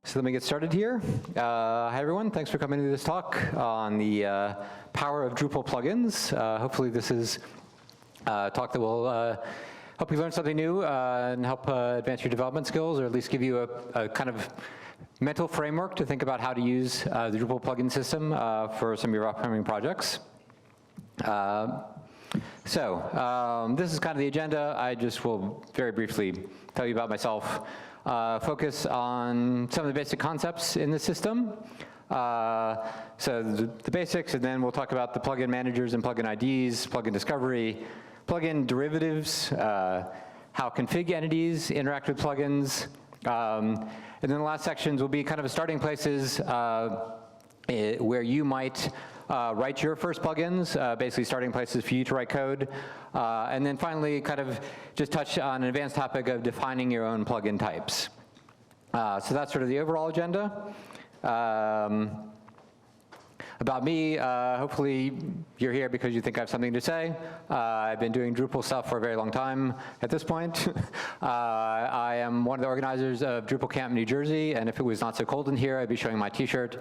So let me get started here. Hi everyone, thanks for coming to this talk on the power of Drupal plugins. Hopefully this is a talk that will help you learn something new and help advance your development skills, or at least give you a kind of mental framework to think about how to use the Drupal plugin system for some of your upcoming projects. This is kind of the agenda. I just will very briefly tell you about myself. Focus on some of the basic concepts in the system. So the basics, and then we'll talk about the plugin managers and plugin IDs, plugin discovery, plugin derivatives, how config entities interact with plugins. And then the last sections will be kind of starting places where you might write your first plugins, basically starting places for you to write code. And then finally, kind of just touch on an advanced topic of defining your own plugin types. So that's sort of the overall agenda. About me, hopefully you're here because you think I have something to say. I've been doing Drupal stuff for a very long time at this point. I am one of the organizers of Drupal Camp New Jersey, and if it was not so cold in here, I'd be showing my t-shirt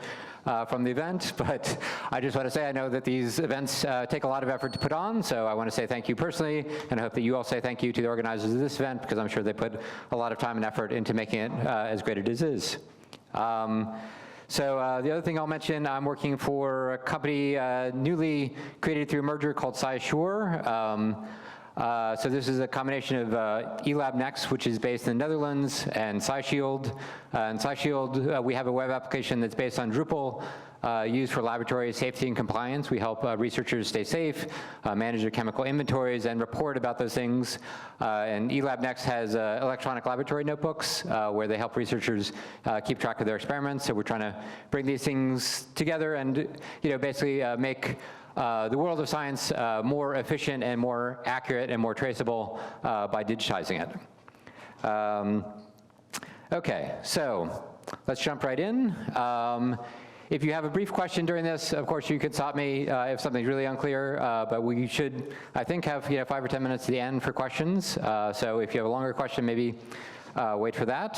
from the event. But I just want to say I know that these events take a lot of effort to put on, so I want to say thank you personally, and I hope that you all say thank you to the organizers of this event, because I'm sure they put a lot of time and effort into making it as great as it is. The other thing I'll mention, I'm working for a company newly created through a merger called SciSure. So this is a combination of eLab Next, which is based in the Netherlands, and SciShield. In SciShield, we have a web application that's based on Drupal, used for laboratory safety and compliance. We help researchers stay safe, manage their chemical inventories, and report about those things. And eLab Next has electronic laboratory notebooks where they help researchers keep track of their experiments. So we're trying to bring these things together and basically make the world of science more efficient and more accurate and more traceable by digitizing it. Okay, so let's jump right in. If you have a brief question during this, of course you could stop me if something's really unclear, but we should, I think, have 5 or 10 minutes at the end for questions. So if you have a longer question, maybe wait for that.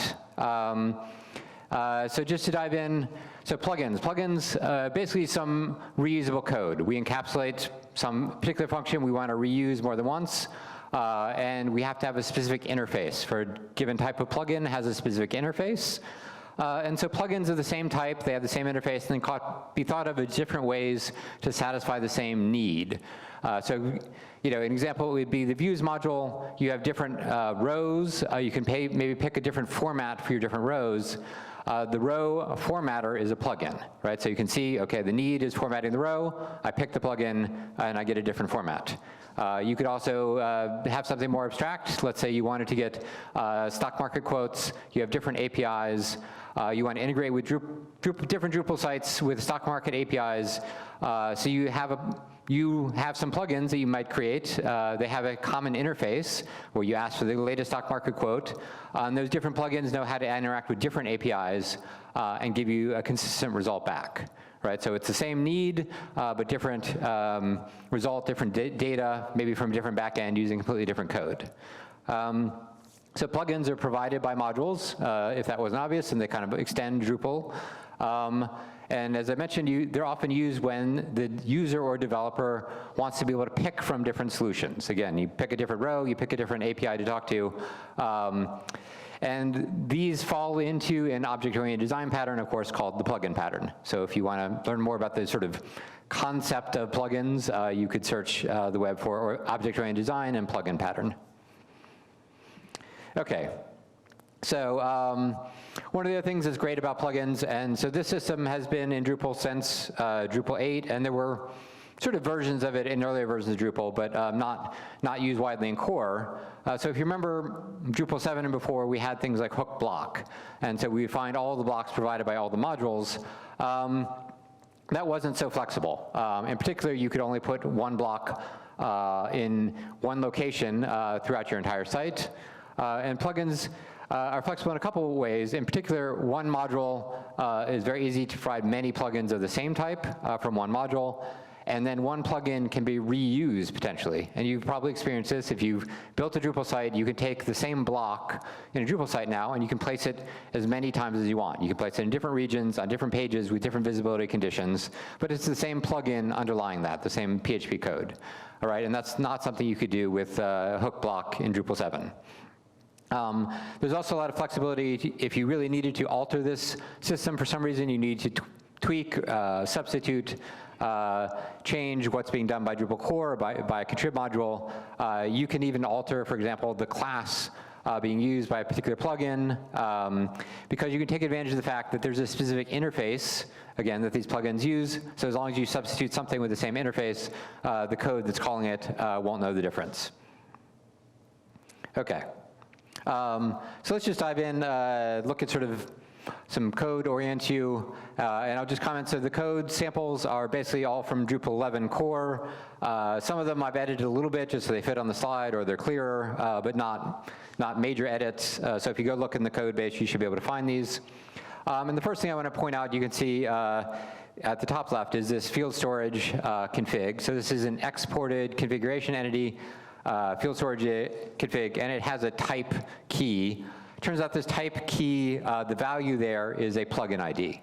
So just to dive in, so plugins. Plugins, basically some reusable code. We encapsulate some particular function we want to reuse more than once, and we have to have a specific interface. For a given type of plugin, it has a specific interface. And so plugins of the same type, they have the same interface, and then be thought of as different ways to satisfy the same need. An example would be the views module. You have different rows. You can maybe pick a different format for your different rows. The row formatter is a plugin, right? So you can see, okay, the need is formatting the row. I pick the plugin, and I get a different format. You could also have something more abstract. Let's say you wanted to get stock market quotes. You have different APIs. You want to integrate with different Drupal sites with stock market APIs. So you have some plugins that you might create. They have a common interface where you ask for the latest stock market quote. And those different plugins know how to interact with different APIs and give you a consistent result back. Right, so it's the same need, but different result, different data, maybe from a different backend using completely different code. So plugins are provided by modules, if that wasn't obvious, and they kind of extend Drupal. And as I mentioned, they're often used when the user or developer wants to be able to pick from different solutions. Again, you pick a different row, you pick a different API to talk to. And these fall into an object-oriented design pattern, of course, called the plugin pattern. So if you want to learn more about the sort of concept of plugins, you could search the web for object-oriented design and plugin pattern. Okay, so one of the other things that's great about plugins, and so this system has been in Drupal since Drupal 8, and there were sort of versions of it in earlier versions of Drupal, but not used widely in core. So if you remember Drupal 7 and before, we had things like hook block. And so we would find all the blocks provided by all the modules. That wasn't so flexible. In particular, you could only put one block in one location throughout your entire site. And plugins are flexible in a couple of ways. In particular, one module is very easy to provide many plugins of the same type from one module. and then one plugin can be reused potentially. And you've probably experienced this. If you've built a Drupal site, you can take the same block in a Drupal site now, and you can place it as many times as you want. You can place it in different regions, on different pages, with different visibility conditions, but it's the same plugin underlying that, the same PHP code. All right, and that's not something you could do with hook block in Drupal 7. There's also a lot of flexibility. If you really needed to alter this system for some reason, you need to tweak, substitute, change what's being done by Drupal core, by a contrib module. You can even alter, for example, the class being used by a particular plugin, because you can take advantage of the fact that there's a specific interface, again, that these plugins use. So as long as you substitute something with the same interface, the code that's calling it won't know the difference. Okay. So let's just dive in, look at sort of some code, orient you, and I'll just comment. So the code samples are basically all from Drupal 11 core. Some of them I've edited a little bit just so they fit on the slide or they're clearer, but not major edits. So if you go look in the code base, you should be able to find these. And the first thing I want to point out, you can see at the top left is this field storage config. So this is an exported configuration entity, field storage config, and it has a type key. Turns out this type key, the value there is a plugin ID.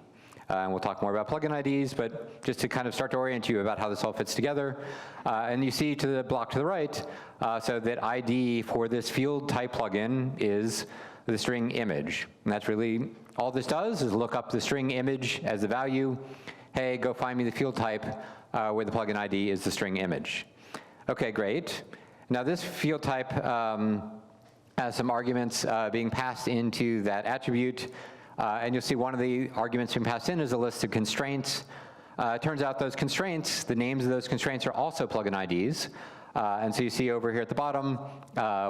And we'll talk more about plugin IDs, but just to kind of start to orient you about how this all fits together. And you see to the block to the right, so that ID for this field type plugin is the string image. And that's really all this does, is look up the string image as the value. Hey, go find me the field type where the plugin ID is the string image. Okay, great. Now this field type has some arguments being passed into that attribute. And you'll see one of the arguments being passed in is a list of constraints. It turns out those constraints, the names of those constraints are also plugin IDs. And so you see over here at the bottom,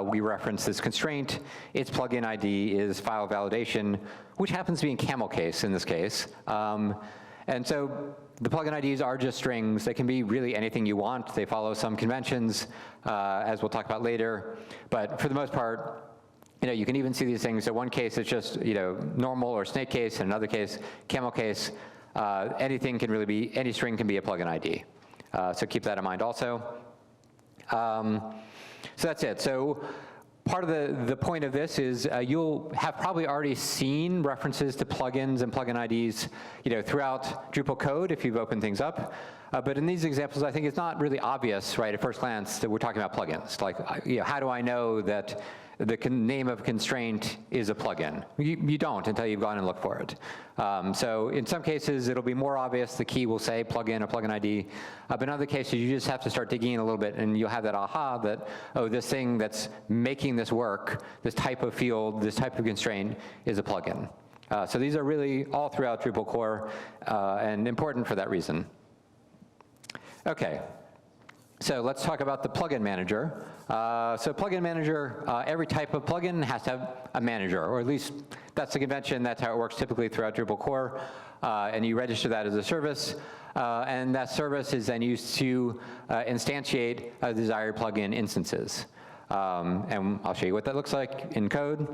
we reference this constraint. Its plugin ID is file validation, which happens to be in camel case in this case. And so the plugin IDs are just strings. They can be really anything you want. They follow some conventions, as we'll talk about later. But for the most part, you can even see these things. So one case it's just normal or snake case, and another case camel case. Anything can really be, any string can be a plugin ID. So keep that in mind also. So that's it. So part of the point of this is you'll have probably already seen references to plugins and plugin IDs throughout Drupal code if you've opened things up. But in these examples, I think it's not really obvious, right, at first glance that we're talking about plugins. Like, how do I know that the name of a constraint is a plugin? You don't until you've gone and looked for it. So in some cases, it'll be more obvious. The key will say plugin or plugin ID. But in other cases, you just have to start digging in a little bit, and you'll have that aha that, oh, this thing that's making this work, this type of field, this type of constraint is a plugin. So these are really all throughout Drupal core and important for that reason. Okay. So let's talk about the plugin manager. So plugin manager, every type of plugin has to have a manager, or at least that's the convention. That's how it works typically throughout Drupal core. And you register that as a service. And that service is then used to instantiate desired plugin instances. And I'll show you what that looks like in code.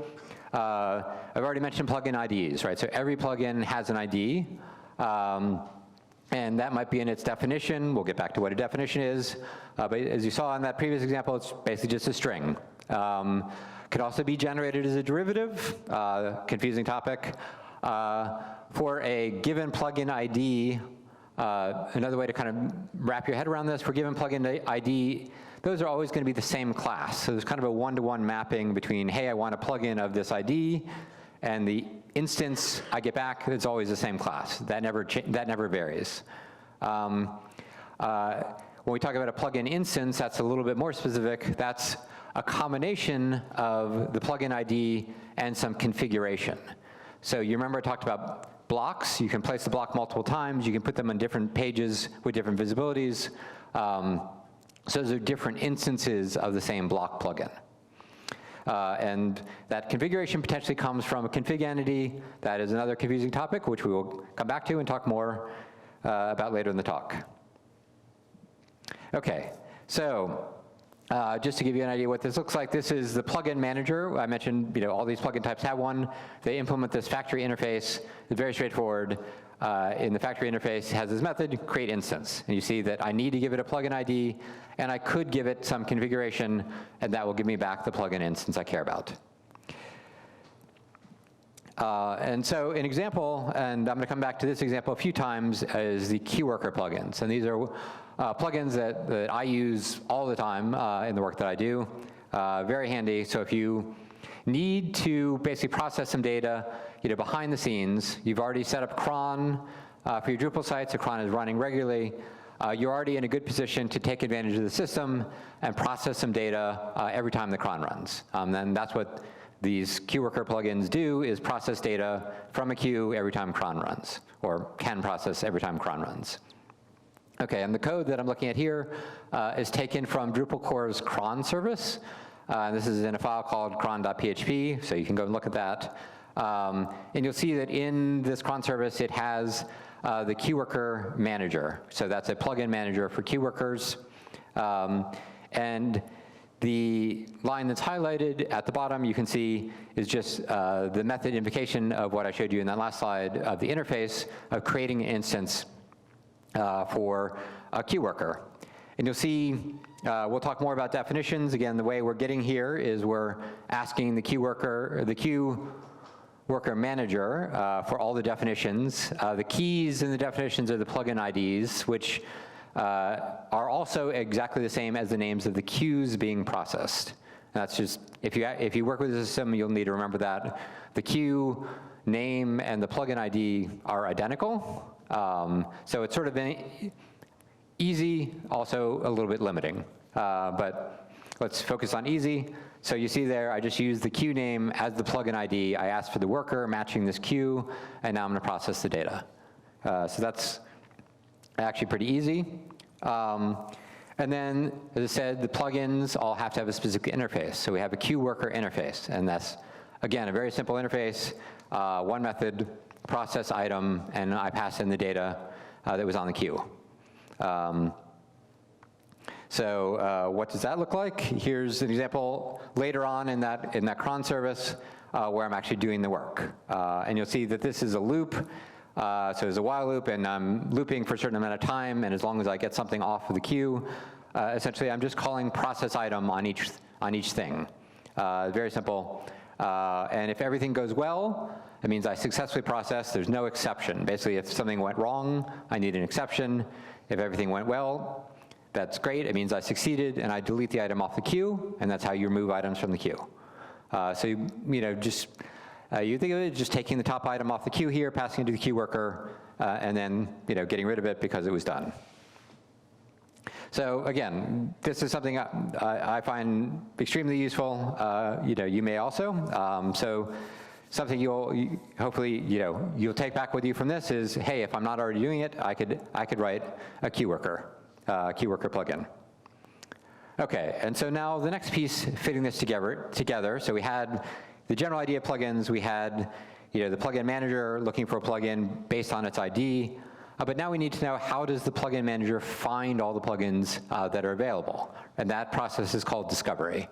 I've already mentioned plugin IDs, right? So every plugin has an ID. And that might be in its definition. We'll get back to what a definition is. But as you saw in that previous example, it's basically just a string. Could also be generated as a derivative, confusing topic. For a given plugin ID, another way to kind of wrap your head around this, for given plugin ID, those are always going to be the same class. So there's kind of a one-to-one mapping between, hey, I want a plugin of this ID, and the instance I get back, it's always the same class. That never varies. When we talk about a plugin instance, that's a little bit more specific. That's a combination of the plugin ID and some configuration. So you remember I talked about blocks. You can place the block multiple times. You can put them on different pages with different visibilities. So those are different instances of the same block plugin. And that configuration potentially comes from a config entity. That is another confusing topic, which we will come back to and talk more about later in the talk. Okay, so just to give you an idea what this looks like, this is the plugin manager. I mentioned all these plugin types have one. They implement this factory interface. It's very straightforward. in the factory interface has this method, create instance. And you see that I need to give it a plugin ID, and I could give it some configuration, and that will give me back the plugin instance I care about. And so an example, and I'm going to come back to this example a few times, is the queue worker plugins. And these are plugins that I use all the time in the work that I do. Very handy. So if you need to basically process some data, behind the scenes, you've already set up cron for your Drupal site, so cron is running regularly. You're already in a good position to take advantage of the system and process some data every time the cron runs. Then that's what these queue worker plugins do, is process data from a queue every time cron runs, or can process every time cron runs. Okay, and the code that I'm looking at here is taken from Drupal core's cron service. This is in a file called cron.php, so you can go and look at that. And you'll see that in this cron service, it has the queue worker manager. So that's a plugin manager for queue workers. And the line that's highlighted at the bottom, you can see, is just the method invocation of what I showed you in that last slide of the interface of creating an instance for a queue worker. And you'll see, we'll talk more about definitions. Again, the way we're getting here is we're asking the queue worker manager for all the definitions. The keys in the definitions are the plugin IDs, which are also exactly the same as the names of the queues being processed. And that's just, if you work with the system, you'll need to remember that. The queue name and the plugin ID are identical. So it's sort of easy, also a little bit limiting. But let's focus on easy. So you see there, I just used the queue name as the plugin ID. I asked for the worker matching this queue, and now I'm going to process the data. So that's actually pretty easy. And then, as I said, the plugins all have to have a specific interface. So we have a queue worker interface, and that's, again, a very simple interface. One method, process item, and I pass in the data that was on the queue. So what does that look like? Here's an example later on in that cron service where I'm actually doing the work. And you'll see that this is a loop. So there's a while loop, and I'm looping for a certain amount of time, and as long as I get something off of the queue, essentially I'm just calling process item on each thing. Very simple. And if everything goes well, it means I successfully processed. There's no exception. Basically, if something went wrong, I need an exception. If everything went well, that's great. It means I succeeded, and I delete the item off the queue, and that's how you remove items from the queue. So you think of it as just taking the top item off the queue here, passing it to the queue worker, and then getting rid of it because it was done. So again, this is something I find extremely useful. You may also. So something hopefully you'll take back with you from this is, hey, if I'm not already doing it, I could write a queue worker plugin. Okay, and so now the next piece, fitting this together. So we had the general idea of plugins. We had the plugin manager looking for a plugin based on its ID. But now we need to know, how does the plugin manager find all the plugins that are available? And that process is called discovery.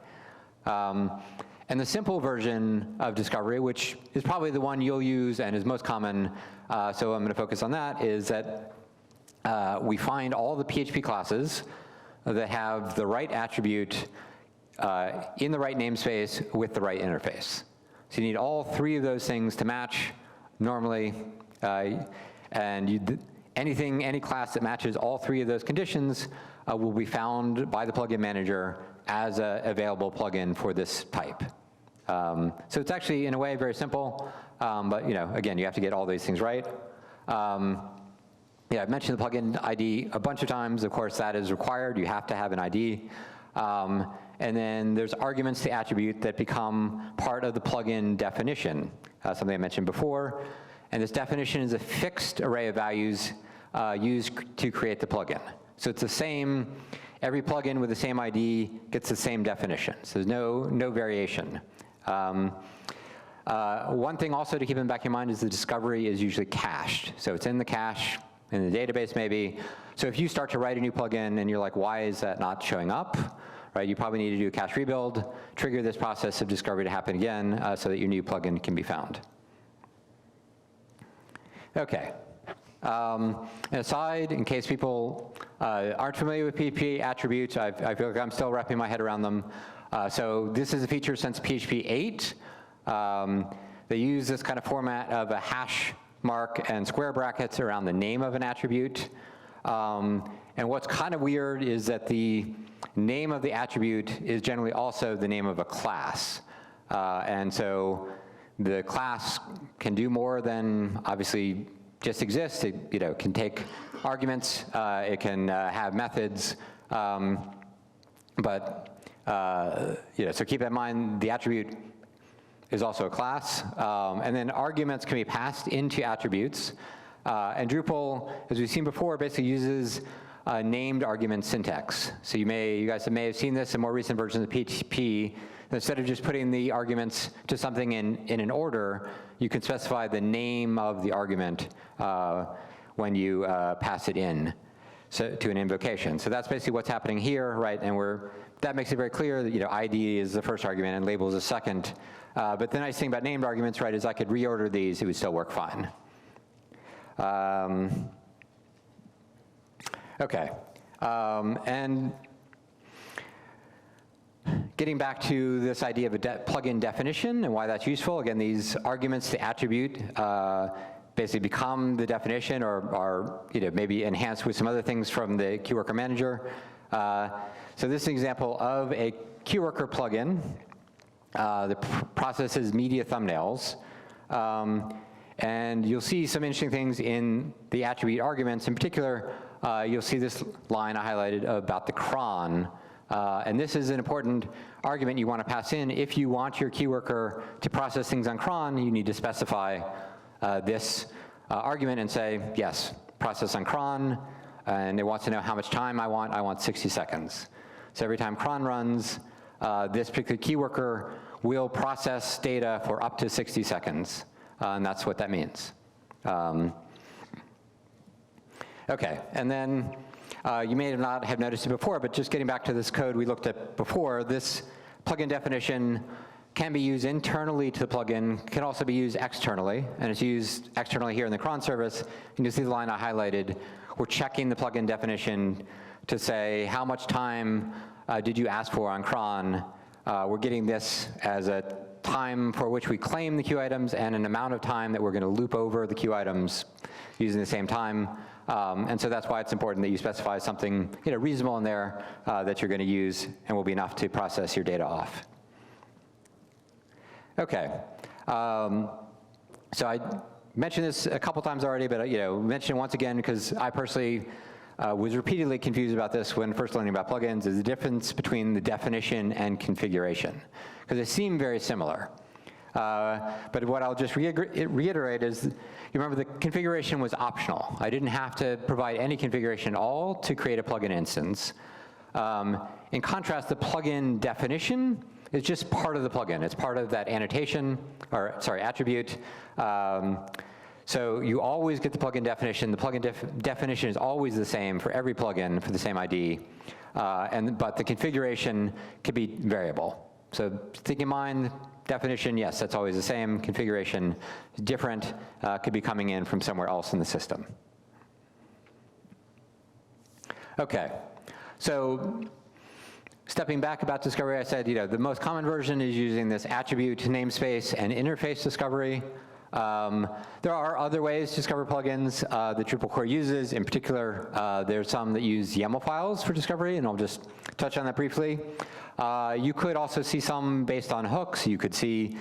And the simple version of discovery, which is probably the one you'll use and is most common, so I'm going to focus on that, is that we find all the PHP classes that have the right attribute in the right namespace with the right interface. So you need all three of those things to match normally, and any class that matches all three of those conditions will be found by the plugin manager as an available plugin for this type. So it's actually, in a way, very simple, but again, you have to get all these things right. Yeah, I've mentioned the plugin ID a bunch of times. Of course, that is required. You have to have an ID. And then there's arguments to attribute that become part of the plugin definition, something I mentioned before. And this definition is a fixed array of values used to create the plugin. So it's the same, every plugin with the same ID gets the same definition. So there's no variation. One thing also to keep in the back of your mind is the discovery is usually cached. So it's in the cache, in the database maybe. So if you start to write a new plugin and you're like, why is that not showing up? Right, you probably need to do a cache rebuild, trigger this process of discovery to happen again so that your new plugin can be found. Okay, And aside, in case people aren't familiar with PHP attributes, I feel like I'm still wrapping my head around them. So this is a feature since PHP 8. They use this kind of format of a hash mark and square brackets around the name of an attribute. And what's kind of weird is that the name of the attribute is generally also the name of a class. And so the class can do more than obviously just exist. It can take arguments, it can have methods, but so keep in mind the attribute is also a class. And then arguments can be passed into attributes. And Drupal, as we've seen before, basically uses named argument syntax. So you guys may have seen this in more recent versions of PHP. Instead of just putting the arguments to something in an order, you can specify the name of the argument when you pass it in to an invocation. So that's basically what's happening here, right? And that makes it very clear that ID is the first argument and label is the second. But the nice thing about named arguments, right, is I could reorder these, it would still work fine. Okay, and getting back to this idea of a plugin definition and why that's useful, again, these arguments to attribute basically become the definition or are maybe enhanced with some other things from the KeyWorker manager. So this is an example of a KeyWorker plugin. The process is media thumbnails. And you'll see some interesting things in the attribute arguments. In particular, you'll see this line I highlighted about the cron. And this is an important argument you want to pass in. If you want your KeyWorker to process things on cron, you need to specify this argument and say, yes, process on cron. And it wants to know how much time I want. I want 60 seconds. So every time cron runs, this particular KeyWorker will process data for up to 60 seconds. And that's what that means. Okay, and then you may not have noticed it before, but just getting back to this code we looked at before, this plugin definition can be used internally to the plugin, can also be used externally, and it's used externally here in the cron service. And you see the line I highlighted. We're checking the plugin definition to say how much time did you ask for on cron. We're getting this as a time for which we claim the queue items and an amount of time that we're going to loop over the queue items using the same time. And so that's why it's important that you specify something reasonable in there that you're going to use and will be enough to process your data off. Okay. So I mentioned this a couple times already, but mention it once again because I personally was repeatedly confused about this when first learning about plugins, is the difference between the definition and configuration, because they seem very similar. But what I'll just reiterate is, you remember the configuration was optional. I didn't have to provide any configuration at all to create a plugin instance. In contrast, the plugin definition is just part of the plugin. It's part of that annotation, or sorry, attribute. So you always get the plugin definition. The plugin definition is always the same for every plugin for the same ID. But the configuration could be variable. So keep in mind, definition, yes, that's always the same. Configuration is different, could be coming in from somewhere else in the system. Okay, so stepping back about discovery, I said, the most common version is using this attribute namespace and interface discovery. There are other ways to discover plugins that Drupal core uses. In particular, there's some that use YAML files for discovery, and I'll just touch on that briefly. You could also see some based on hooks. You could see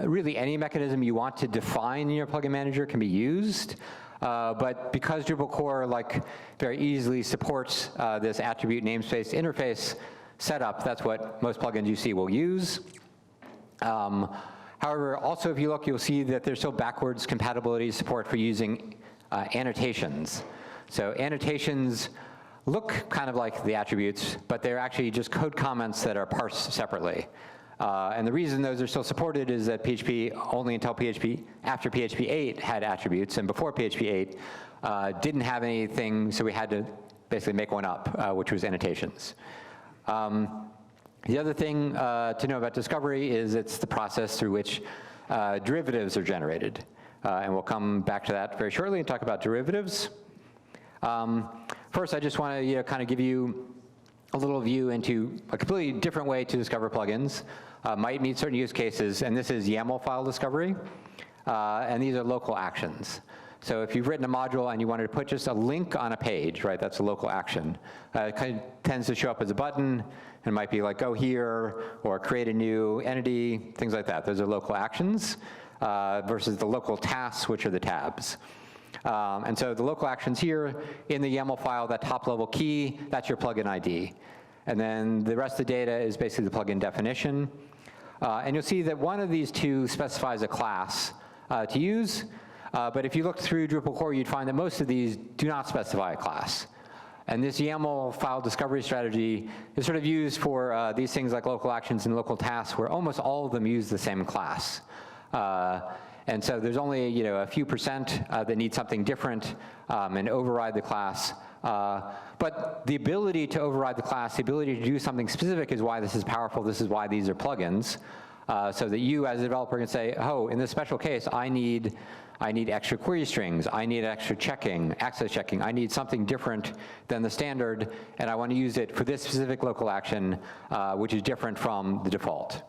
really any mechanism you want to define in your plugin manager can be used. But because Drupal core very easily supports this attribute namespace interface setup, that's what most plugins you see will use. However, also if you look, you'll see that there's still backwards compatibility support for using annotations. So annotations look kind of like the attributes, but they're actually just code comments that are parsed separately. And the reason those are still supported is that PHP, only until after PHP 8 had attributes, and before PHP 8 didn't have anything, so we had to basically make one up, which was annotations. The other thing to know about discovery is it's the process through which derivatives are generated. and we'll come back to that very shortly and talk about derivatives. First, I just want to kind of give you a little view into a completely different way to discover plugins. Might meet certain use cases, and this is YAML file discovery, and these are local actions. So if you've written a module and you wanted to put just a link on a page, right, that's a local action. It kind of tends to show up as a button, and it might be like, go here, or create a new entity, things like that. Those are local actions versus the local tasks, which are the tabs. And so the local actions here in the YAML file, that top level key, that's your plugin ID. And then the rest of the data is basically the plugin definition. And you'll see that one of these two specifies a class to use. But if you look through Drupal core, you'd find that most of these do not specify a class. And this YAML file discovery strategy is sort of used for these things like local actions and local tasks, where almost all of them use the same class. And so there's only a few percent that need something different and override the class. But the ability to override the class, the ability to do something specific is why this is powerful. This is why these are plugins. So that you as a developer can say, oh, in this special case, I need extra query strings, I need extra checking, access checking, I need something different than the standard, and I want to use it for this specific local action, which is different from the default.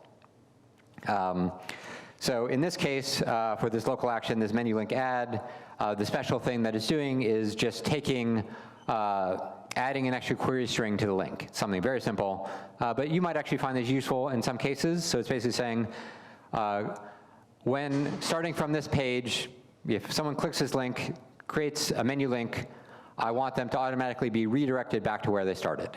So in this case, for this local action, this menu link add, the special thing that it's doing is just taking, adding an extra query string to the link, something very simple. But you might actually find this useful in some cases. So it's basically saying, when starting from this page, if someone clicks this link, creates a menu link, I want them to automatically be redirected back to where they started.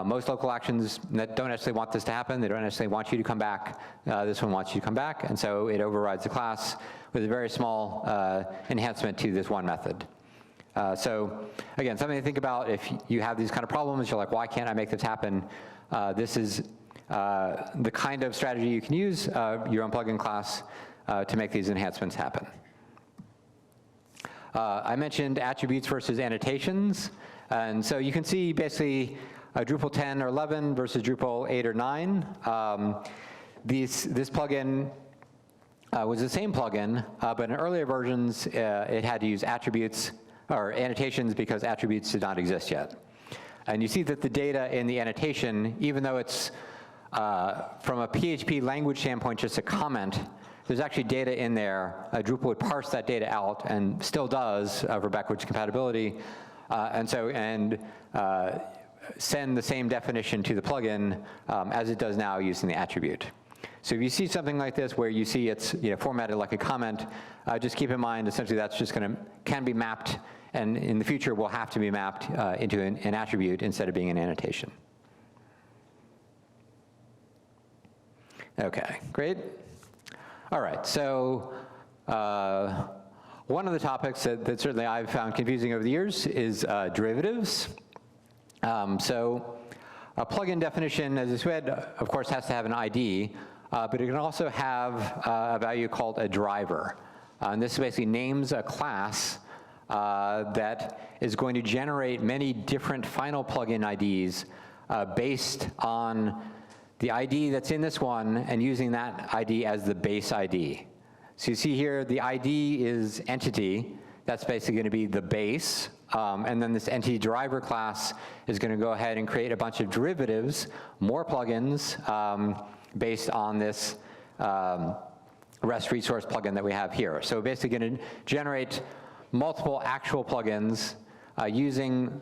Most local actions that don't necessarily want this to happen, they don't necessarily want you to come back. This one wants you to come back, and so it overrides the class with a very small enhancement to this one method. So again, something to think about if you have these kind of problems, you're like, why can't I make this happen? This is the kind of strategy you can use, your own plugin class, to make these enhancements happen. I mentioned attributes versus annotations, and so you can see basically Drupal 10 or 11 versus Drupal 8 or 9. This plugin was the same plugin, but in earlier versions, it had to use attributes or annotations because attributes did not exist yet. And you see that the data in the annotation, even though it's from a PHP language standpoint just a comment, there's actually data in there. Drupal would parse that data out and still does for backwards compatibility. And send the same definition to the plugin as it does now using the attribute. So if you see something like this where you see it's formatted like a comment, just keep in mind essentially that's just can be mapped, and in the future will have to be mapped into an attribute instead of being an annotation. Okay, great. All right, so one of the topics that certainly I've found confusing over the years is derivatives. So a plugin definition, as I said, of course, has to have an ID, but it can also have a value called a driver. And this basically names a class that is going to generate many different final plugin IDs based on the ID that's in this one and using that ID as the base ID. So you see here, the ID is entity. That's basically going to be the base. And then this entity driver class is going to go ahead and create a bunch of derivatives, more plugins, based on this REST resource plugin that we have here. So basically going to generate multiple actual plugins using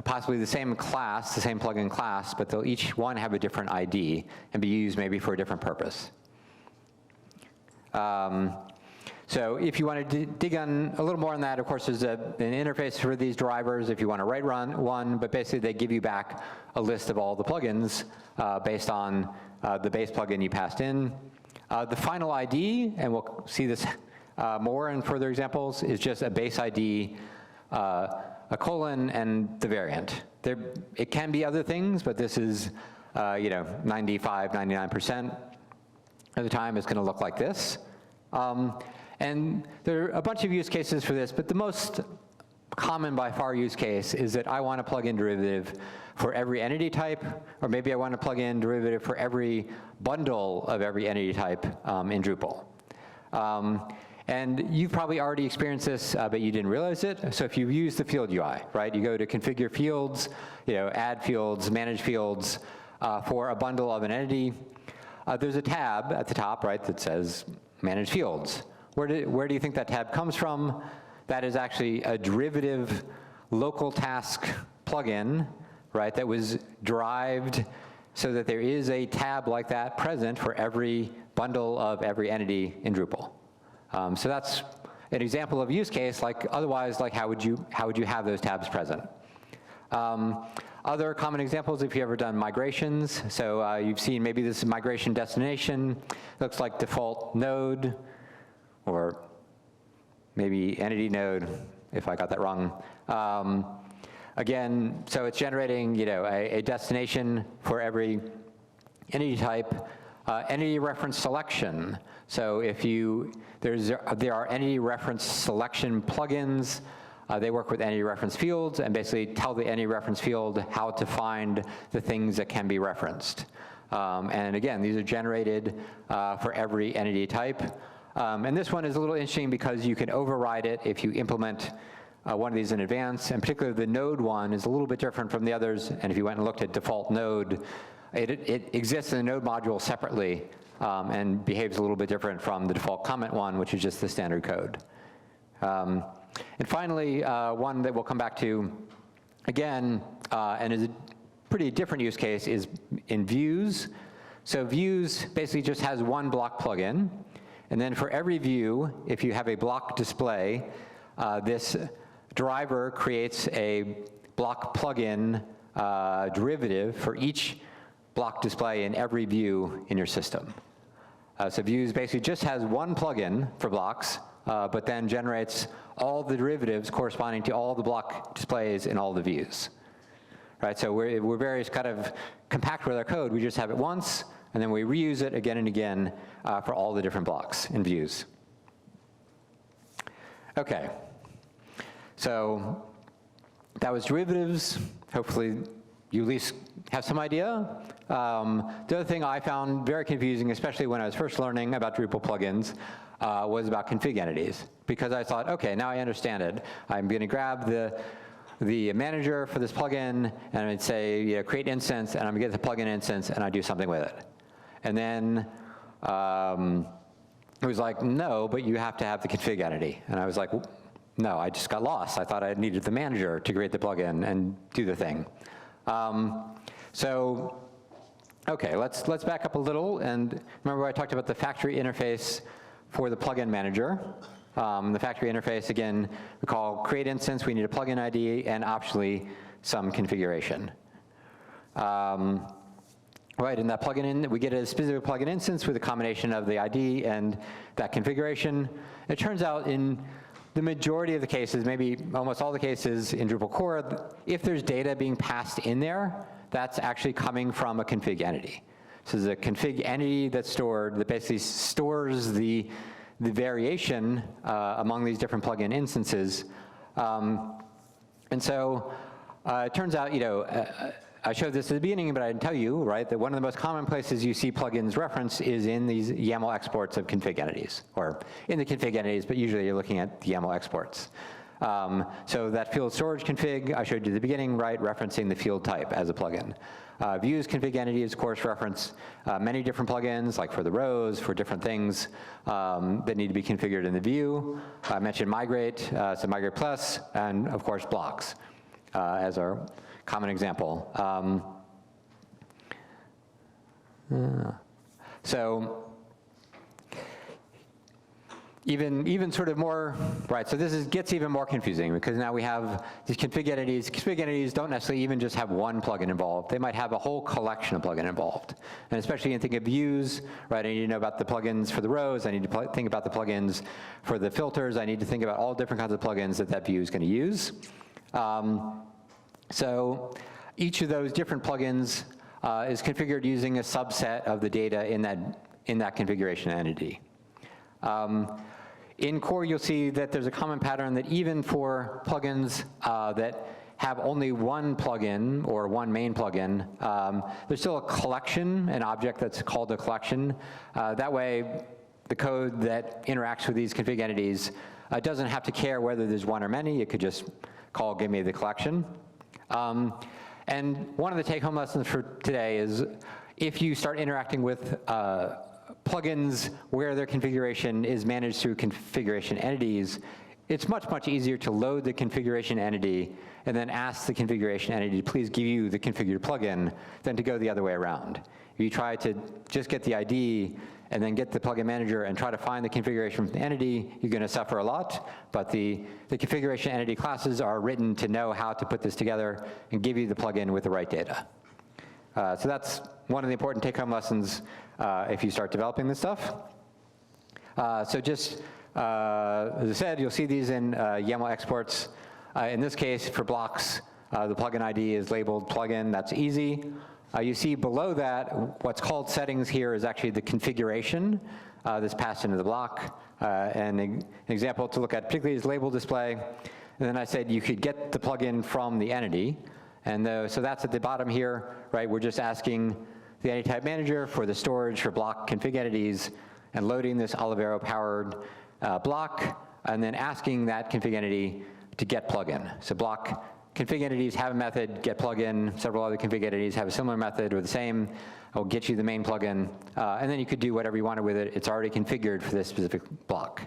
possibly the same class, the same plugin class, but they'll each one have a different ID and be used maybe for a different purpose. So if you want to dig on a little more on that, of course, there's an interface for these drivers if you want to write one, but basically they give you back a list of all the plugins based on the base plugin you passed in. The final ID, and we'll see this more in further examples, is just a base ID, a colon, and the variant. It can be other things, but this is 95, 99% of the time it's going to look like this. And there are a bunch of use cases for this, but the most common by far use case is that I want a plugin derivative for every entity type, or maybe I want a plugin derivative for every bundle of every entity type in Drupal. And you've probably already experienced this, but you didn't realize it. So if you use the field UI, right, you go to configure fields, add fields, manage fields for a bundle of an entity. There's a tab at the top, right, that says manage fields. Where do you think that tab comes from? That is actually a derivative local task plugin, right, that was derived so that there is a tab like that present for every bundle of every entity in Drupal. So that's an example of a use case. Like otherwise, like how would you have those tabs present? Other common examples, if you've ever done migrations. So you've seen maybe this is migration destination. Looks like default node, or maybe entity node, if I got that wrong. Again, so it's generating a destination for every entity type. Entity reference selection. So if there are entity reference selection plugins. They work with entity reference fields and basically tell the entity reference field how to find the things that can be referenced. And again, these are generated for every entity type. And this one is a little interesting because you can override it if you implement one of these in advance. And particularly the node one is a little bit different from the others. And if you went and looked at default node, it exists in the node module separately and behaves a little bit different from the default comment one, which is just the standard code. And finally, one that we'll come back to again, and is a pretty different use case, is in views. So views basically just has one block plugin. And then for every view, if you have a block display, this driver creates a block plugin derivative for each block display in every view in your system. So views basically just has one plugin for blocks, but then generates all the derivatives corresponding to all the block displays in all the views. Right, so we're very kind of compact with our code. We just have it once, and then we reuse it again and again for all the different blocks in views. Okay, so that was derivatives. Hopefully you at least have some idea. The other thing I found very confusing, especially when I was first learning about Drupal plugins, was about config entities. Because I thought, okay, now I understand it. I'm going to grab the manager for this plugin, and I'd say, create instance, and I'm going to get the plugin instance, and I do something with it. And then it was like, no, but you have to have the config entity. And I was like, no, I just got lost. I thought I needed the manager to create the plugin and do the thing. So, okay, let's back up a little. And remember I talked about the factory interface for the plugin manager. The factory interface, again, we call create instance. We need a plugin ID and optionally some configuration. Right, in that plugin, we get a specific plugin instance with a combination of the ID and that configuration. It turns out in the majority of the cases, maybe almost all the cases in Drupal core, if there's data being passed in there, that's actually coming from a config entity. So there's a config entity that's stored that basically stores the variation among these different plugin instances. And so it turns out, I showed this at the beginning, but I didn't tell you, right, that one of the most common places you see plugins referenced is in these YAML exports of config entities, or in the config entities, but usually you're looking at the YAML exports. So that field storage config I showed you at the beginning, right, referencing the field type as a plugin. Views config entities, of course, reference many different plugins, like for the rows, for different things that need to be configured in the view. I mentioned migrate, so migrate plus, and of course blocks as our common example. So even sort of more, right, so this gets even more confusing because now we have these config entities. Config entities don't necessarily even just have one plugin involved. They might have a whole collection of plugin involved. And especially in thinking of views, right, I need to know about the plugins for the rows. I need to think about the plugins for the filters. I need to think about all different kinds of plugins that view is going to use. So each of those different plugins is configured using a subset of the data in that configuration entity. In core, you'll see that there's a common pattern that even for plugins that have only one plugin or one main plugin, there's still a collection, an object that's called a collection. That way, the code that interacts with these config entities doesn't have to care whether there's one or many. It could just call give me the collection. And one of the take-home lessons for today is if you start interacting with plugins where their configuration is managed through configuration entities, it's much, much easier to load the configuration entity and then ask the configuration entity to please give you the configured plugin than to go the other way around. If you try to just get the ID and then get the plugin manager and try to find the configuration from the entity, you're going to suffer a lot, but the configuration entity classes are written to know how to put this together and give you the plugin with the right data. So that's one of the important take-home lessons if you start developing this stuff. So just, as I said, you'll see these in YAML exports. In this case, for blocks, the plugin ID is labeled plugin. That's easy. You see below that, what's called settings here is actually the configuration that's passed into the block. And an example to look at particularly is label display. And then I said you could get the plugin from the entity. And so that's at the bottom here, right? We're just asking the entity type manager for the storage for block config entities and loading this Olivero-powered block, and then asking that config entity to get plugin. So block config entities have a method, get plugin. Several other config entities have a similar method or the same. I'll get you the main plugin, and then you could do whatever you wanted with it. It's already configured for this specific block.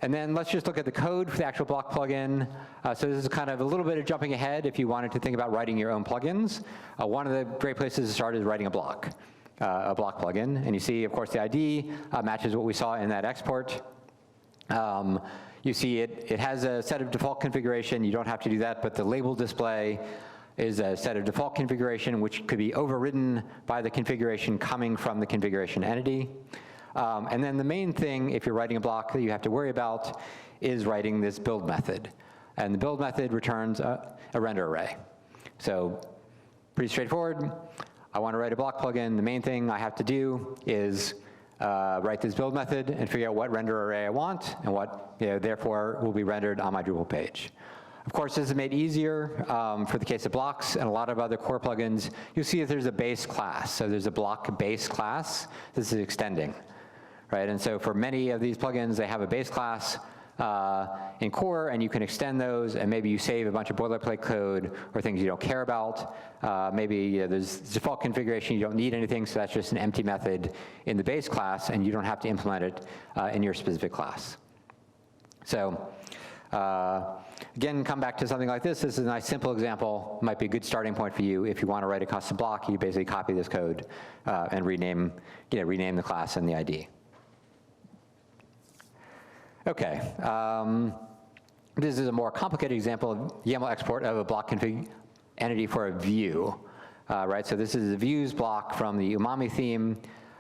And then let's just look at the code for the actual block plugin. So this is kind of a little bit of jumping ahead if you wanted to think about writing your own plugins. One of the great places to start is writing a block plugin. And you see, of course, the ID matches what we saw in that export. You see it has a set of default configuration. You don't have to do that, but the label display is a set of default configuration which could be overridden by the configuration coming from the configuration entity. And then the main thing, if you're writing a block that you have to worry about, is writing this build method. And the build method returns a render array. So pretty straightforward. I want to write a block plugin. The main thing I have to do is write this build method and figure out what render array I want and what, therefore, will be rendered on my Drupal page. Of course, this is made easier for the case of blocks and a lot of other core plugins. You'll see that there's a base class. So there's a block base class. This is extending. Right, and so for many of these plugins, they have a base class in core, and you can extend those, and maybe you save a bunch of boilerplate code or things you don't care about. Maybe there's default configuration, you don't need anything, so that's just an empty method in the base class, and you don't have to implement it in your specific class. So again, come back to something like this. This is a nice simple example. Might be a good starting point for you. If you want to write a custom block, you basically copy this code and rename the class and the ID. Okay, this is a more complicated example of YAML export of a block config entity for a view, right? So this is a views block from the Umami theme.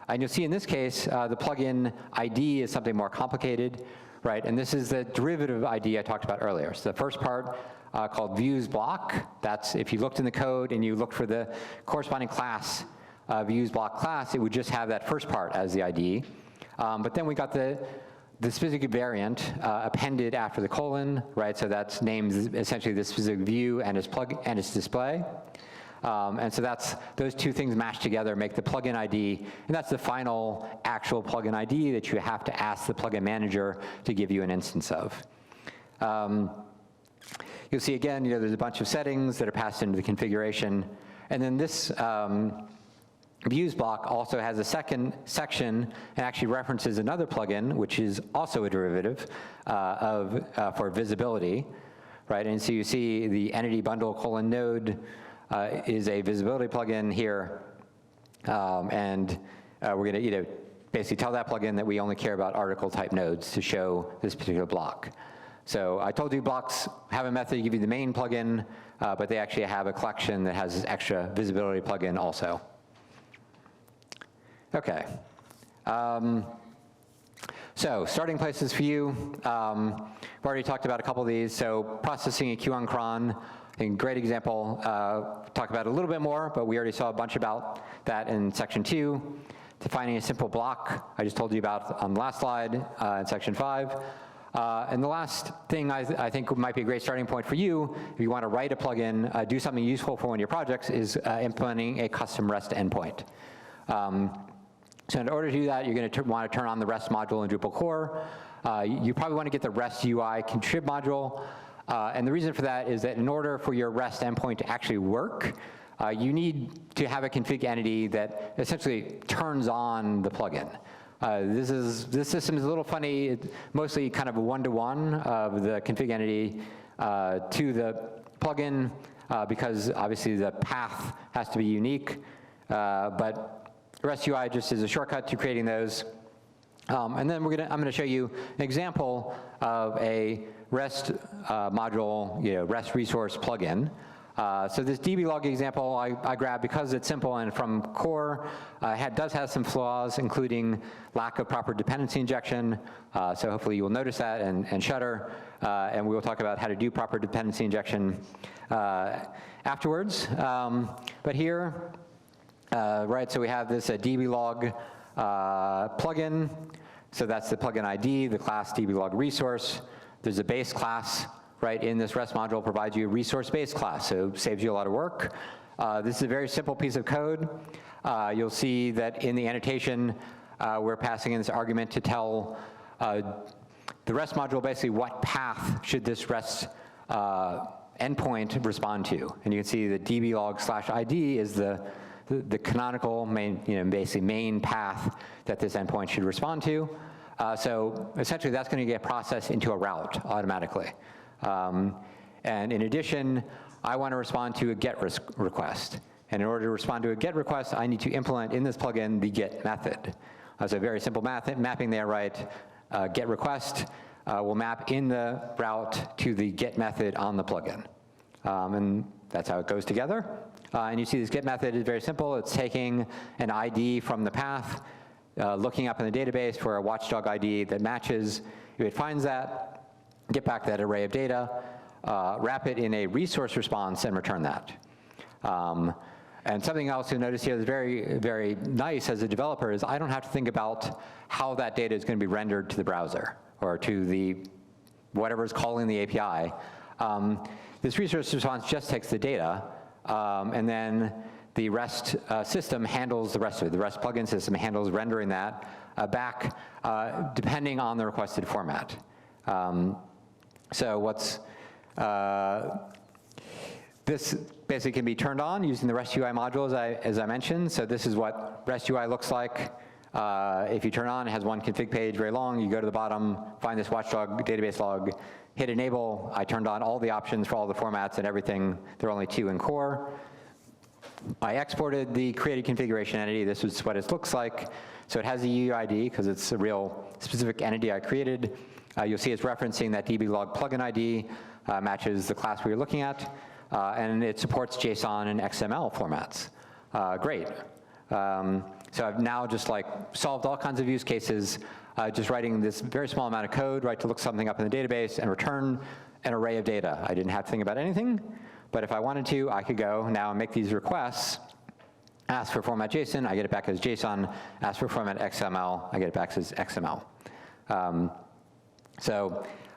And you'll see in this case, the plugin ID is something more complicated, right? And this is the derivative ID I talked about earlier. So the first part called views block, that's if you looked in the code and you looked for the corresponding class, views block class, it would just have that first part as the ID. But then we got the specific variant appended after the colon, right? So that's named essentially the specific view and its display. And so those two things mashed together make the plugin ID, and that's the final actual plugin ID that you have to ask the plugin manager to give you an instance of. You'll see again, there's a bunch of settings that are passed into the configuration, and then this views block also has a second section and actually references another plugin, which is also a derivative for visibility, right? And so you see the entity bundle :node is a visibility plugin here, and we're going to basically tell that plugin that we only care about article type nodes to show this particular block. So I told you blocks have a method to give you the main plugin, but they actually have a collection that has this extra visibility plugin also. Okay. So starting places for you. We've already talked about a couple of these. So processing a queue on cron, I think great example. Talk about it a little bit more, but we already saw a bunch about that in section 2. Defining a simple block, I just told you about on the last slide in section 5. And the last thing I think might be a great starting point for you, if you want to write a plugin, do something useful for one of your projects, is implementing a custom REST endpoint. So in order to do that, you're going to want to turn on the REST module in Drupal core. You probably want to get the REST UI contrib module. And the reason for that is that in order for your REST endpoint to actually work, you need to have a config entity that essentially turns on the plugin. This system is a little funny. It's mostly kind of a one-to-one of the config entity to the plugin because obviously the path has to be unique. But REST UI just is a shortcut to creating those. And then I'm going to show you an example of a REST module, REST resource plugin. So this dblog example I grabbed because it's simple and from core. Does have some flaws, including lack of proper dependency injection. So hopefully you will notice that and shutter. And we will talk about how to do proper dependency injection afterwards. But here, right, so we have this dblog plugin. So that's the plugin ID, the class dblog resource. There's a base class, right, in this REST module provides you a resource-based class, so it saves you a lot of work. This is a very simple piece of code. You'll see that in the annotation, we're passing in this argument to tell the REST module basically what path should this REST endpoint respond to. And you can see the dblog/ID is the canonical main, basically main path that this endpoint should respond to. So essentially that's going to get processed into a route automatically. And in addition, I want to respond to a GET request. And in order to respond to a GET request, I need to implement in this plugin the GET method. So very simple mapping there, right? GET request will map in the route to the GET method on the plugin. And that's how it goes together. And you see this GET method is very simple. It's taking an ID from the path, looking up in the database for a watchdog ID that matches. If it finds that, get back that array of data, wrap it in a resource response, and return that. And something else you'll notice here that's very, very nice as a developer is I don't have to think about how that data is going to be rendered to the browser or to the whatever is calling the API. This resource response just takes the data, and then the REST system handles the rest of it. The REST plugin system handles rendering that back depending on the requested format. So this basically can be turned on using the REST UI module, as I mentioned. So this is what REST UI looks like. If you turn on, it has one config page, very long. You go to the bottom, find this watchdog database log, hit enable. I turned on all the options for all the formats and everything. There are only 2 in core. I exported the created configuration entity. This is what it looks like. So it has a UUID because it's a real specific entity I created. You'll see it's referencing that dblog plugin ID, matches the class we were looking at, and it supports JSON and XML formats. Great. So I've now just solved all kinds of use cases, just writing this very small amount of code, right, to look something up in the database and return an array of data. I didn't have to think about anything, but if I wanted to, I could go now and make these requests, ask for format JSON, I get it back as JSON, ask for format XML, I get it back as XML.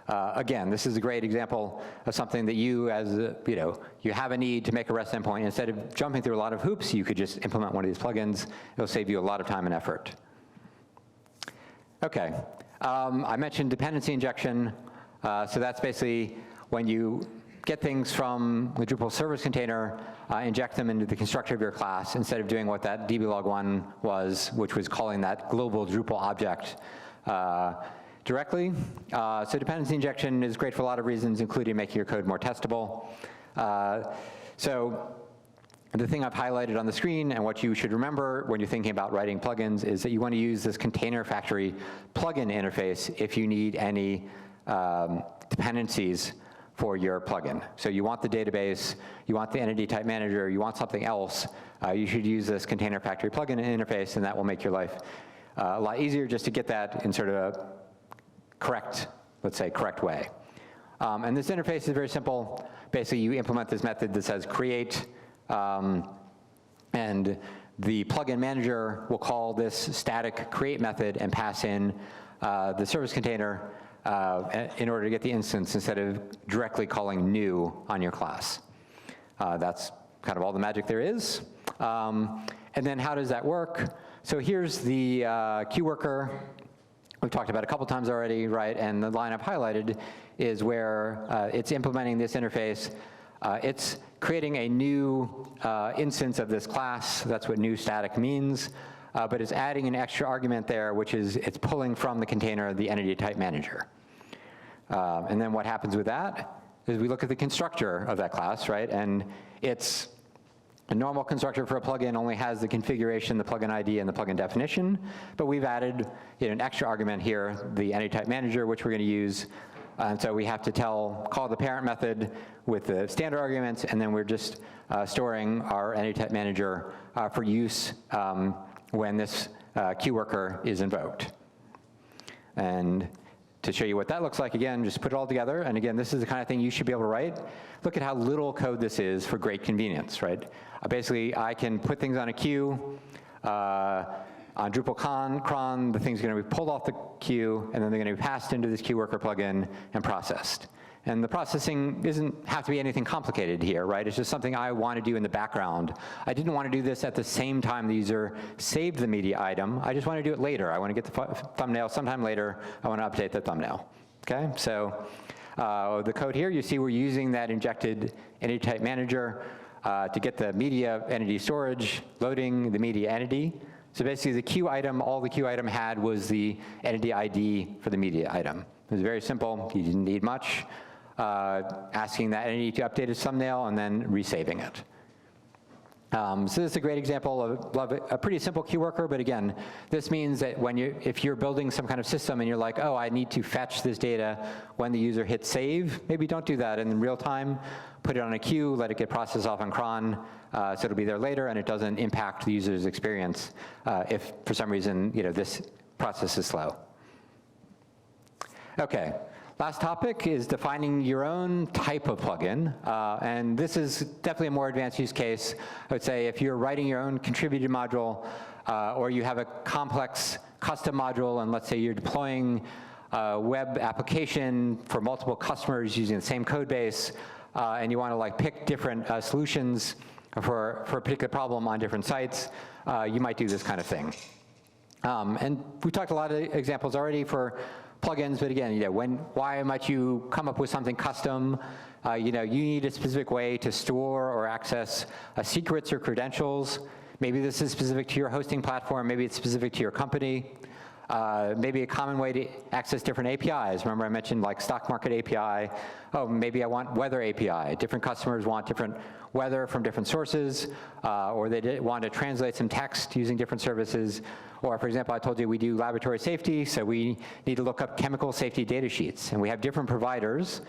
Again, this is a great example of something that you, as you have a need to make a REST endpoint. Instead of jumping through a lot of hoops, you could just implement one of these plugins. It'll save you a lot of time and effort. Okay, I mentioned dependency injection. So that's basically when you get things from the Drupal service container, inject them into the constructor of your class instead of doing what that dblog1 was, which was calling that global Drupal object directly. So dependency injection is great for a lot of reasons, including making your code more testable. So the thing I've highlighted on the screen and what you should remember when you're thinking about writing plugins is that you want to use this container factory plugin interface if you need any dependencies for your plugin. So you want the database, you want the entity type manager, you want something else, you should use this container factory plugin interface, and that will make your life a lot easier just to get that in sort of a correct, let's say, correct way. And this interface is very simple. Basically, you implement this method that says create, and the plugin manager will call this static create method and pass in the service container in order to get the instance instead of directly calling new on your class. That's kind of all the magic there is. And then how does that work? So here's the queue worker. We've talked about a couple times already, right? And the line I've highlighted is where it's implementing this interface. It's creating a new instance of this class. That's what new static means. But it's adding an extra argument there, which is it's pulling from the container the entity type manager. And then what happens with that is we look at the constructor of that class, right? And it's a normal constructor for a plugin only has the configuration, the plugin ID, and the plugin definition. But we've added an extra argument here, the entity type manager, which we're going to use. And so we have to call the parent method with the standard arguments, and then we're just storing our entity type manager for use when this queue worker is invoked. And to show you what that looks like, again, just put it all together. And again, this is the kind of thing you should be able to write. Look at how little code this is for great convenience, right? Basically, I can put things on a queue. On Drupal cron, the thing's going to be pulled off the queue, and then they're going to be passed into this queue worker plugin and processed. And the processing doesn't have to be anything complicated here, right? It's just something I want to do in the background. I didn't want to do this at the same time the user saved the media item. I just want to do it later. I want to get the thumbnail sometime later. I want to update the thumbnail, okay? So the code here, you see we're using that injected entity type manager to get the media entity storage, loading the media entity. So basically the queue item, all the queue item had was the entity ID for the media item. It was very simple, you didn't need much. Asking that entity to update its thumbnail and then resaving it. So this is a great example of a pretty simple queue worker, but again, this means that if you're building some kind of system and you're like, oh, I need to fetch this data when the user hits save, maybe don't do that in real time. Put it on a queue, let it get processed off on cron, so it'll be there later, and it doesn't impact the user's experience if for some reason this process is slow. Okay. Last topic is defining your own type of plugin, and this is definitely a more advanced use case. I would say if you're writing your own contributed module, or you have a complex custom module, and let's say you're deploying a web application for multiple customers using the same code base, and you want to pick different solutions for a particular problem on different sites, you might do this kind of thing. And we talked a lot of examples already for plugins, but again, why might you come up with something custom? You need a specific way to store or access secrets or credentials. Maybe this is specific to your hosting platform. Maybe it's specific to your company. Maybe a common way to access different APIs. Remember I mentioned stock market API. Oh, maybe I want weather API. Different customers want different weather from different sources, or they want to translate some text using different services. Or for example, I told you we do laboratory safety, so we need to look up chemical safety data sheets. And we have different providers.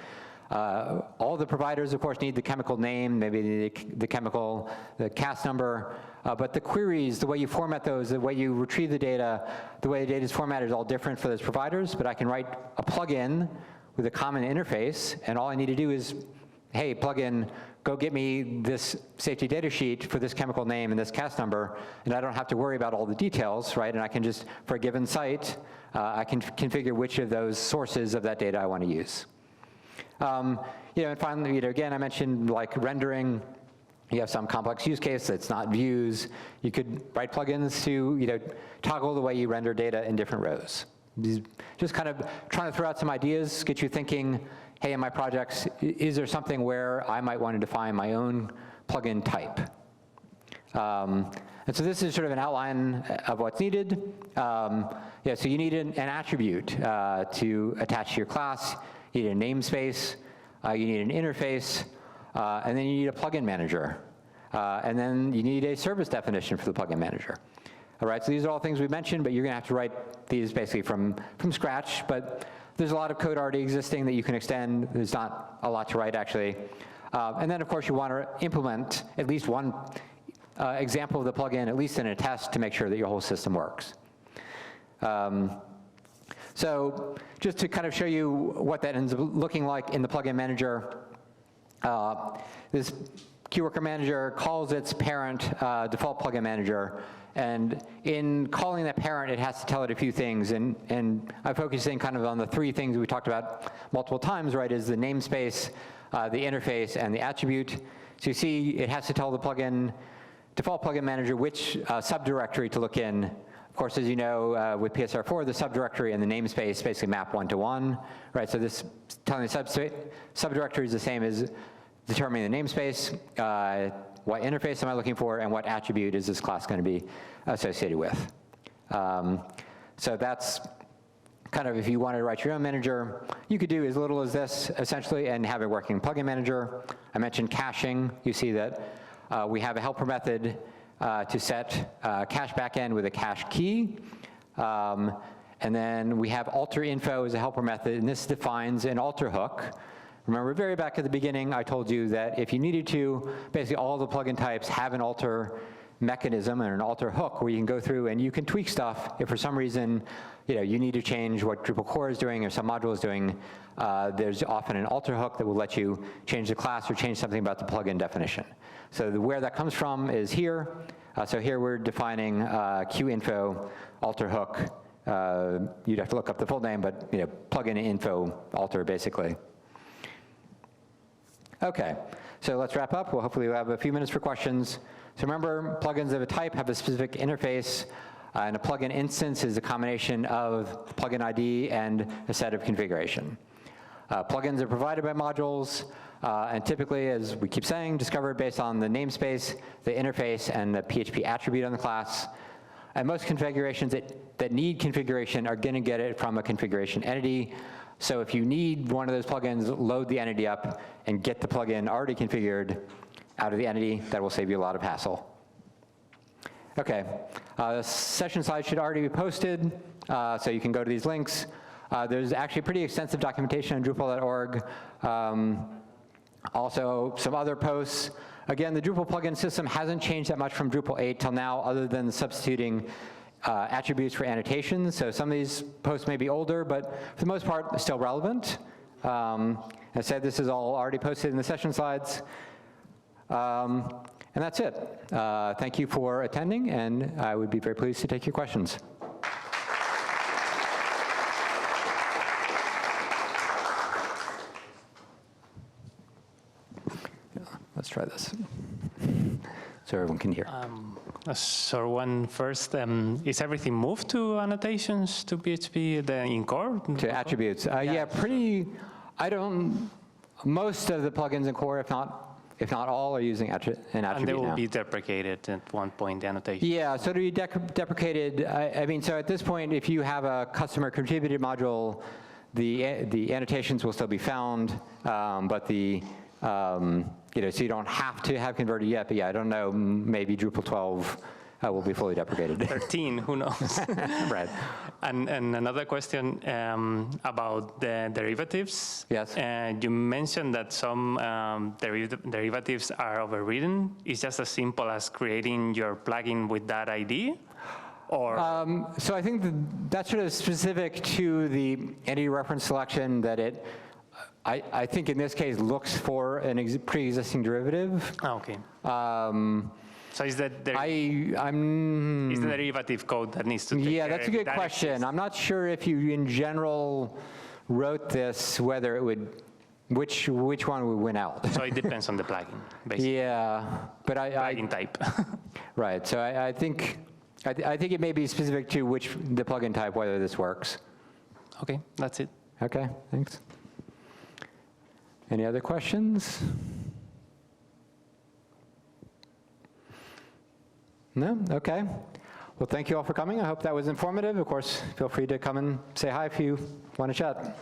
All the providers, of course, need the chemical name, maybe the CAS number, but the queries, the way you format those, the way you retrieve the data, the way the data is formatted is all different for those providers, but I can write a plugin with a common interface, and all I need to do is, hey, plugin, go get me this safety data sheet for this chemical name and this CAS number, and I don't have to worry about all the details, right? And I can just, for a given site, I can configure which of those sources of that data I want to use. And finally, again, I mentioned rendering. You have some complex use case that's not views. You could write plugins to, toggle the way you render data in different rows. Just kind of trying to throw out some ideas, get you thinking, hey, in my projects, is there something where I might want to define my own plugin type? And so this is sort of an outline of what's needed. So you need an attribute to attach to your class. You need a namespace. You need an interface. And then you need a plugin manager. And then you need a service definition for the plugin manager. All right, so these are all things we mentioned, but you're going to have to write these basically from scratch. But there's a lot of code already existing that you can extend. There's not a lot to write, actually. And then, of course, you want to implement at least one example of the plugin, at least in a test, to make sure that your whole system works. So just to kind of show you what that ends up looking like in the plugin manager, this queue worker manager calls its parent default plugin manager. And in calling that parent, it has to tell it a few things. And I'm focusing kind of on the three things we talked about multiple times, right, is the namespace, the interface, and the attribute. So you see it has to tell the default plugin manager which subdirectory to look in course, as you know, with PSR4, the subdirectory and the namespace basically map one-to-one, right? So this telling the subdirectory is the same as determining the namespace, what interface am I looking for, and what attribute is this class going to be associated with. So that's kind of, if you wanted to write your own manager, you could do as little as this, essentially, and have a working plugin manager. I mentioned caching. You see that we have a helper method to set cache backend with a cache key. And then we have alter info as a helper method, and this defines an alter hook. Remember, very back at the beginning, I told you that if you needed to, basically all the plugin types have an alter mechanism and an alter hook where you can go through and you can tweak stuff. If for some reason, you need to change what Drupal core is doing or some module is doing, there's often an alter hook that will let you change the class or change something about the plugin definition. So where that comes from is here. So here we're defining qinfo alter hook. You'd have to look up the full name, but plugin info alter basically. Okay, so let's wrap up. Well, hopefully we'll have a few minutes for questions. So remember, plugins of a type have a specific interface, and a plugin instance is a combination of plugin ID and a set of configuration. Plugins are provided by modules, and typically, as we keep saying, discovered based on the namespace, the interface, and the PHP attribute on the class. And most configurations that need configuration are going to get it from a configuration entity. So if you need one of those plugins, load the entity up and get the plugin already configured out of the entity. That will save you a lot of hassle. Okay, the session slides should already be posted, so you can go to these links. There's actually pretty extensive documentation on Drupal.org. Also, some other posts. Again, the Drupal plugin system hasn't changed that much from Drupal 8 till now, other than substituting attributes for annotations. So some of these posts may be older, but for the most part, they're still relevant. As I said, this is all already posted in the session slides. And that's it. Thank you for attending, and I would be very pleased to take your questions. Let's try this, so everyone can hear. So one first, is everything moved to annotations to PHP in core? To attributes, yeah, pretty. Most of the plugins in core, if not all, are using an attribute now. And they will be deprecated at one point, the annotation. Yeah, so to be deprecated, I mean, so at this point, if you have a customer contributed module, the annotations will still be found, but so you don't have to have converted yet, but yeah, I don't know, maybe Drupal 12 will be fully deprecated. 13, who knows? Right. And another question about the derivatives. Yes. You mentioned that some derivatives are overridden. It's just as simple as creating your plugin with that ID? Or? So I think that's sort of specific to the entity reference selection that I think in this case looks for an pre-existing derivative. Oh, okay. So is that is the derivative code that needs to take Yeah, that's a good question. I'm not sure if you in general wrote this, whether it would, which one would win out. So it depends on the plugin, basically. Yeah, but plugin type. Right, so I think it may be specific to the plugin type, whether this works. Okay, that's it. Okay, thanks. Any other questions? No? Okay. Well, thank you all for coming. I hope that was informative. Of course, feel free to come and say hi if you want to chat.